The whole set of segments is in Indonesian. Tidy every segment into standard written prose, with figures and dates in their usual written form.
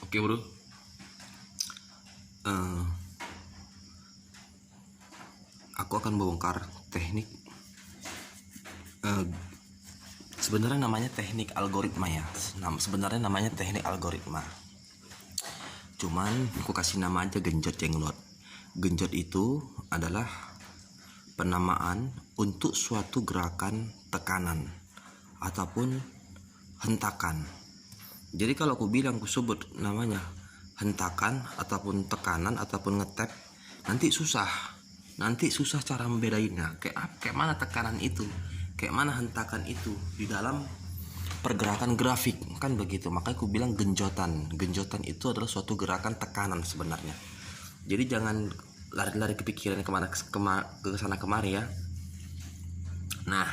Oke bro, Eh, aku akan membongkar teknik. eh, Sebenarnya namanya teknik algoritma ya. Sebenarnya namanya teknik algoritma. Cuman aku kasih nama aja genjot jenglot. Genjot itu adalah penamaan untuk suatu gerakan tekanan ataupun hentakan. Jadi kalau aku bilang, aku sebut namanya hentakan ataupun tekanan ataupun ngetap, nanti susah cara membedainnya. Kayak mana tekanan itu, kayak mana hentakan itu di dalam pergerakan grafik, kan begitu. Makanya aku bilang genjotan itu adalah suatu gerakan tekanan sebenarnya. Jadi jangan lari-lari kepikiran ke sana kemari ya. Nah,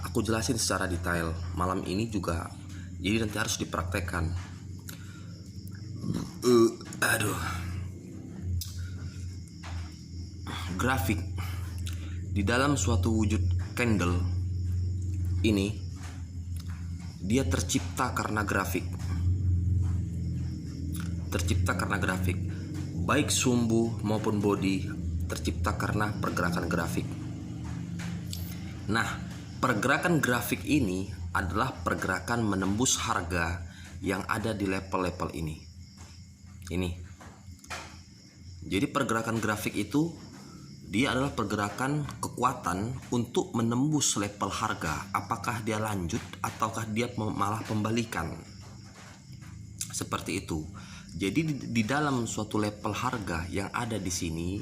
aku jelasin secara detail malam ini juga, jadi nanti harus dipraktekkan. Grafik di dalam suatu wujud candle ini, dia tercipta karena grafik. Baik sumbu maupun body tercipta karena pergerakan grafik. Nah, pergerakan grafik ini adalah pergerakan menembus harga yang ada di level-level ini. Jadi pergerakan grafik itu dia adalah pergerakan kekuatan untuk menembus level harga. Apakah dia lanjut ataukah dia malah pembalikan. Seperti itu. Jadi di dalam suatu level harga yang ada di sini,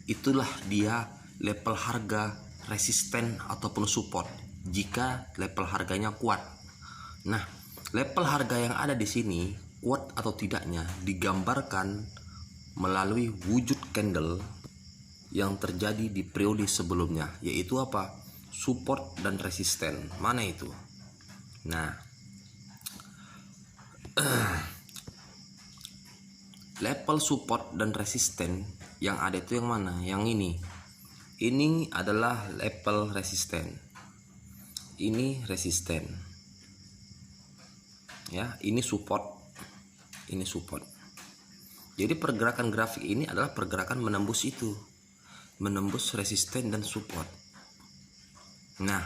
itulah dia level harga resisten ataupun support jika level harganya kuat. Nah, level harga yang ada di sini kuat atau tidaknya digambarkan melalui wujud candle yang terjadi di periode sebelumnya, yaitu apa? Support dan resisten. Mana itu? Nah, level support dan resisten yang ada itu yang mana? Yang ini. Ini adalah level resisten. Ini resisten. Ya, ini support. Ini support. Jadi pergerakan grafik ini adalah pergerakan menembus itu. Menembus resisten dan support. Nah,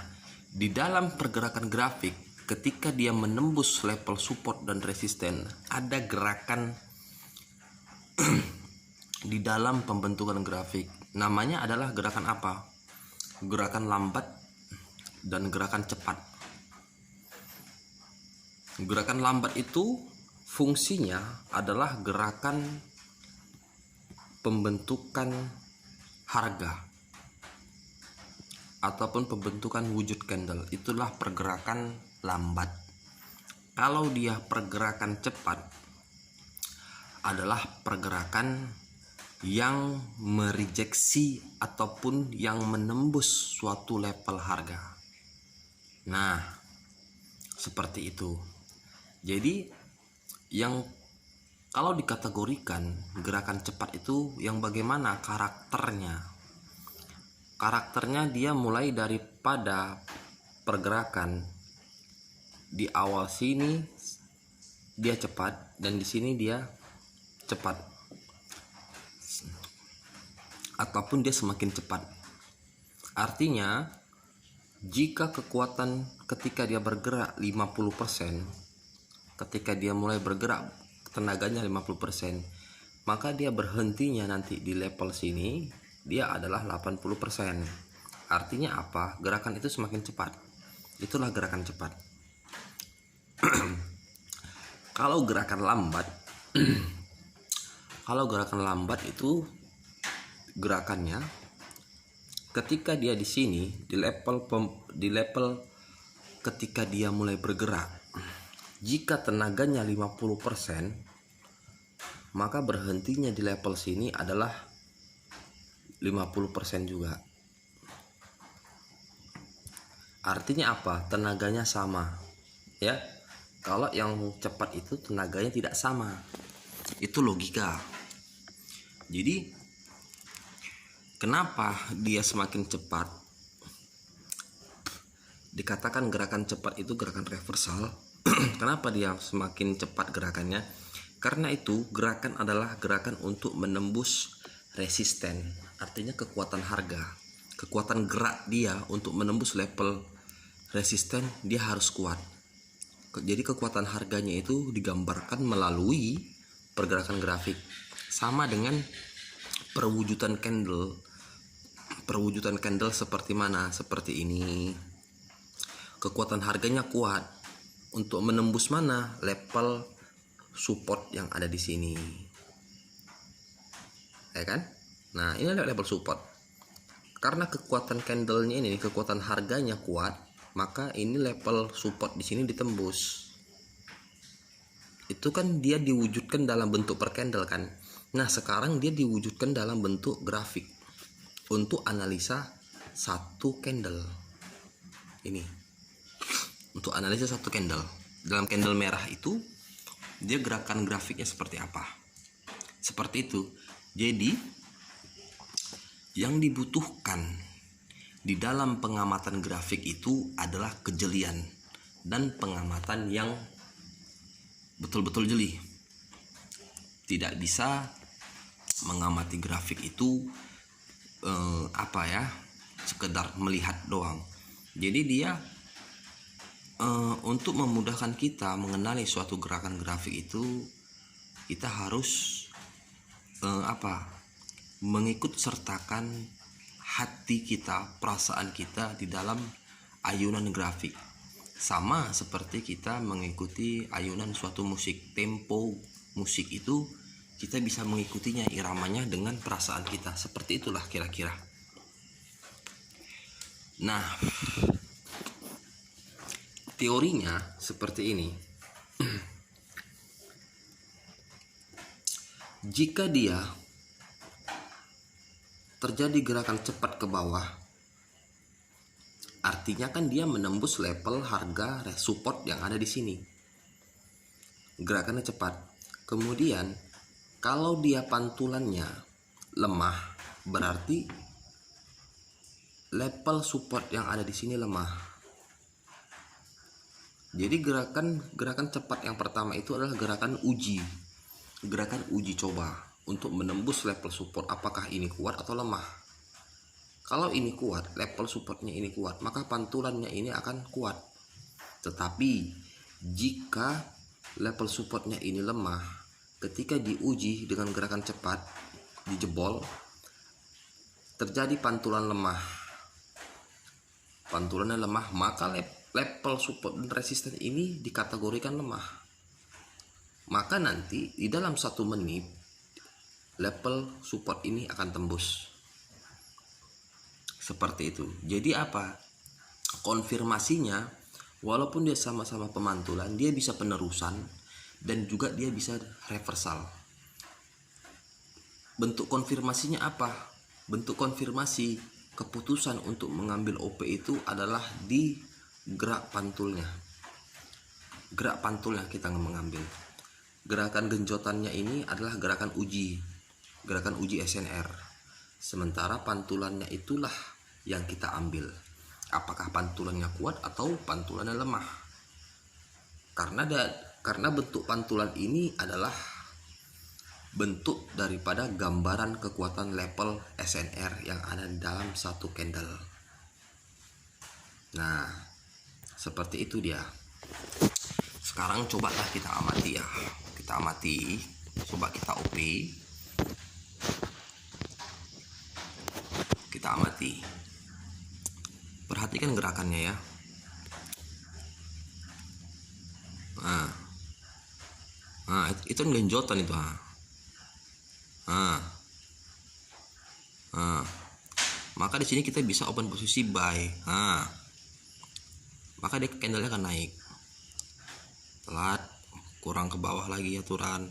di dalam pergerakan grafik, ketika dia menembus level support dan resisten, ada gerakan di dalam pembentukan grafik. Namanya adalah gerakan apa? Gerakan lambat dan gerakan cepat. Gerakan lambat itu fungsinya adalah gerakan pembentukan harga ataupun pembentukan wujud candle. Itulah pergerakan lambat. Kalau dia pergerakan cepat adalah pergerakan yang merejeksi ataupun yang menembus suatu level harga. Nah, seperti itu. Jadi yang kalau dikategorikan gerakan cepat itu yang bagaimana karakternya? Karakternya dia mulai daripada pergerakan di awal sini dia cepat dan di sini dia cepat, ataupun dia semakin cepat. Artinya jika kekuatan ketika dia bergerak 50%, ketika dia mulai bergerak tenaganya 50%, maka dia berhentinya nanti di level sini dia adalah 80%. Artinya apa? Gerakan itu semakin cepat. Itulah gerakan cepat. Kalau gerakan lambat itu gerakannya ketika dia di sini di level ketika dia mulai bergerak, jika tenaganya 50%, maka berhentinya di level sini adalah 50% juga. Artinya apa? Tenaganya sama. Ya. Kalau yang cepat itu tenaganya tidak sama. Itu logika. Jadi kenapa dia semakin cepat? Dikatakan gerakan cepat itu gerakan reversal. Kenapa dia semakin cepat gerakannya? Karena itu gerakan adalah gerakan untuk menembus resisten, artinya kekuatan harga, kekuatan gerak dia untuk menembus level resisten dia harus kuat. Jadi kekuatan harganya itu digambarkan melalui pergerakan grafik, sama dengan perwujudan candle. Perwujudan candle seperti mana? Seperti ini. Kekuatan harganya kuat untuk menembus mana? Level support yang ada di sini, ya kan? Nah, ini adalah level support. Karena kekuatan candlenya ini, kekuatan harganya kuat, maka ini level support di sini ditembus. Itu kan dia diwujudkan dalam bentuk per candle kan. Nah, sekarang dia diwujudkan dalam bentuk grafik untuk analisa satu candle. Ini untuk analisa satu candle. Dalam candle merah itu dia gerakan grafiknya seperti apa? Seperti itu. Jadi yang dibutuhkan di dalam pengamatan grafik itu adalah kejelian dan pengamatan yang betul-betul jeli. Tidak bisa mengamati grafik itu sekedar melihat doang. Jadi dia untuk memudahkan kita mengenali suatu gerakan grafik itu, kita harus mengikut sertakan hati kita, perasaan kita di dalam ayunan grafik. Sama seperti kita mengikuti ayunan suatu musik. Tempo musik itu kita bisa mengikutinya, iramanya dengan perasaan kita. Seperti itulah kira-kira. Nah, teorinya seperti ini. Jika dia terjadi gerakan cepat ke bawah, artinya kan dia menembus level harga support yang ada di sini. Gerakannya cepat. Kemudian kalau dia pantulannya lemah, berarti level support yang ada di sini lemah. Jadi gerakan cepat yang pertama itu adalah gerakan uji coba untuk menembus level support, apakah ini kuat atau lemah. Kalau ini kuat, level supportnya ini kuat, maka pantulannya ini akan kuat. Tetapi jika level supportnya ini lemah, ketika diuji dengan gerakan cepat, dijebol, terjadi pantulannya lemah, maka level support dan resisten ini dikategorikan lemah. Maka nanti di dalam 1 menit level support ini akan tembus. Seperti itu. Jadi apa? Konfirmasinya, walaupun dia sama-sama pemantulan, dia bisa penerusan dan juga dia bisa reversal. Bentuk konfirmasinya apa? Bentuk konfirmasi keputusan untuk mengambil OP itu adalah di gerak pantulnya. Gerak pantulnya kita mengambil. Gerakan genjotannya ini adalah gerakan uji SNR. Sementara pantulannya itulah yang kita ambil. Apakah pantulannya kuat atau pantulannya lemah? Karena bentuk pantulan ini adalah bentuk daripada gambaran kekuatan level SNR yang ada di dalam satu candle. Nah, seperti itu dia. Sekarang cobalah kita amati ya. Kita amati, coba kita OP. Kita amati. Perhatikan gerakannya ya. Nah, itu kan genjotan itu. Maka di sini kita bisa open posisi buy. Maka dia candlenya akan naik. Telat, kurang ke bawah lagi aturan.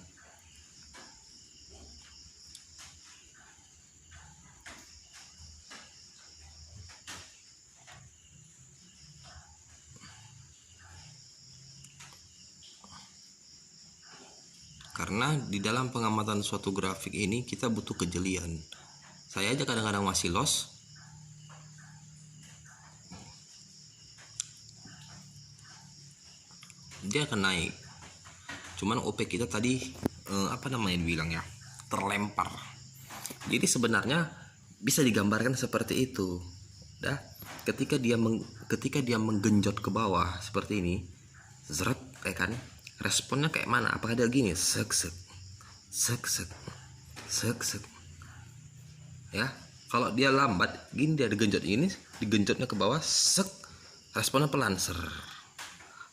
Karena di dalam pengamatan suatu grafik ini kita butuh kejelian. Saya aja kadang-kadang masih loss. Dia akan naik. Cuman OP kita tadi apa namanya bilang ya, terlempar. Jadi sebenarnya bisa digambarkan seperti itu. Dah, ketika dia menggenjot ke bawah seperti ini, zret, kan? Responnya kayak mana? Apakah dia gini, sek sek, sek sek, sek sek, ya? Kalau dia lambat, gini dia digenjot ini, digenjotnya ke bawah, sek, responnya pelan, ser,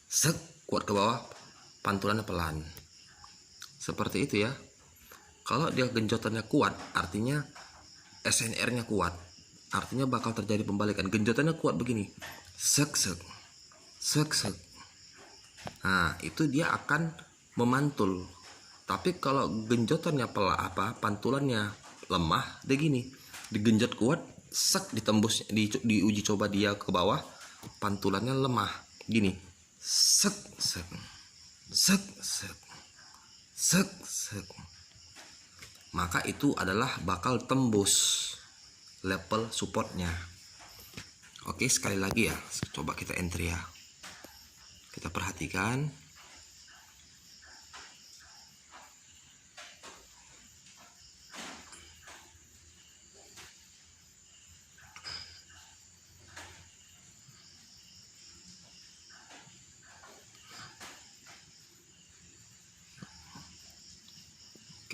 sek, kuat ke bawah, pantulannya pelan. Seperti itu ya. Kalau dia genjotannya kuat, artinya SNR-nya kuat, artinya bakal terjadi pembalikan. Genjotannya kuat begini, sek sek, sek sek. Nah, itu dia akan memantul. Tapi kalau genjotannya pantulannya lemah, dia gini, digenjot kuat, sek, ditembus, diuji coba dia ke bawah, pantulannya lemah, gini, sek sek, sek sek, sek sek. Maka itu adalah bakal tembus level supportnya. Oke, sekali lagi ya, coba kita entry ya, kita perhatikan.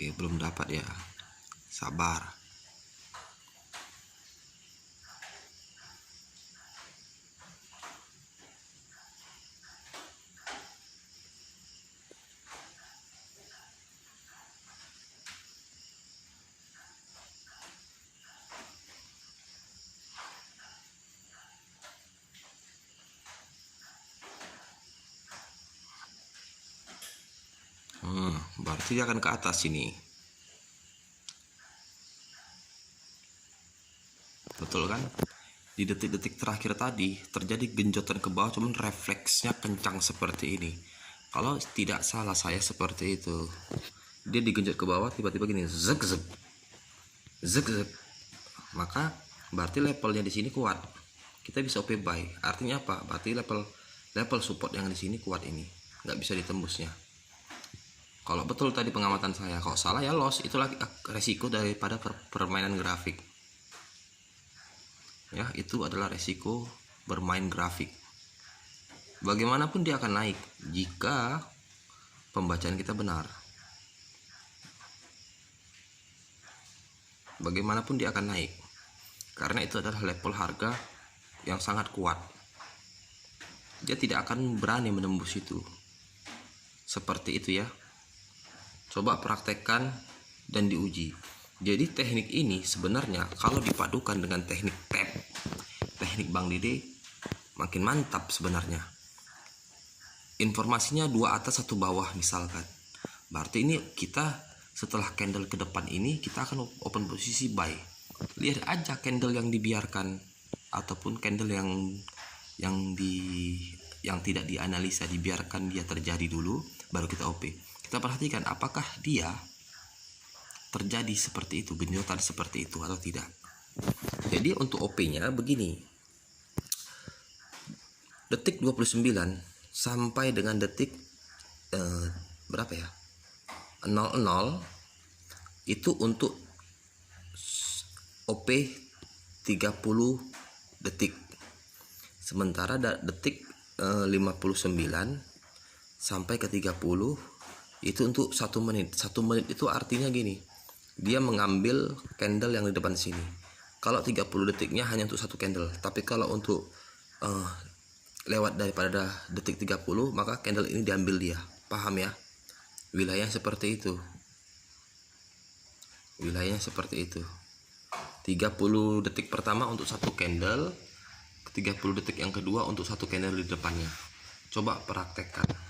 Oke, belum dapat ya, sabar. Berarti dia akan ke atas ini. Betul kan? Di detik-detik terakhir tadi terjadi genjotan ke bawah, cuman refleksnya kencang seperti ini. Kalau tidak salah saya seperti itu. Dia digenjot ke bawah, tiba-tiba gini, zek zek, zek zek. Maka berarti levelnya di sini kuat. Kita bisa OP buy. Artinya apa? Berarti level support yang di sini kuat ini, nggak bisa ditembusnya. Kalau betul tadi pengamatan saya, kalau salah ya loss. Itulah resiko daripada permainan grafik. Ya, itu adalah resiko bermain grafik. Bagaimanapun dia akan naik jika pembacaan kita benar. Bagaimanapun dia akan naik, karena itu adalah level harga yang sangat kuat. Dia tidak akan berani menembus itu. Seperti itu ya. Coba praktekkan dan diuji. Jadi teknik ini sebenarnya kalau dipadukan dengan teknik tap, teknik Bang Dede, makin mantap sebenarnya. Informasinya 2 atas 1 bawah misalkan. Berarti ini kita setelah candle ke depan ini kita akan open posisi buy. Lihat aja candle yang dibiarkan ataupun candle yang tidak dianalisa, dibiarkan dia terjadi dulu baru kita OP. Kita perhatikan apakah dia terjadi seperti itu, genjotan seperti itu atau tidak. Jadi untuk OP-nya begini. Detik 29 sampai dengan detik berapa ya? 00 itu untuk OP 30 detik. Sementara detik 59 sampai ke 30 itu untuk 1 menit. 1 menit itu artinya gini, dia mengambil candle yang di depan sini. Kalau 30 detiknya hanya untuk 1 candle, tapi kalau untuk lewat daripada detik 30, maka candle ini diambil dia. Paham ya? Wilayah seperti itu. Wilayahnya seperti itu. 30 detik pertama untuk 1 candle, 30 detik yang kedua untuk 1 candle di depannya. Coba praktekkan.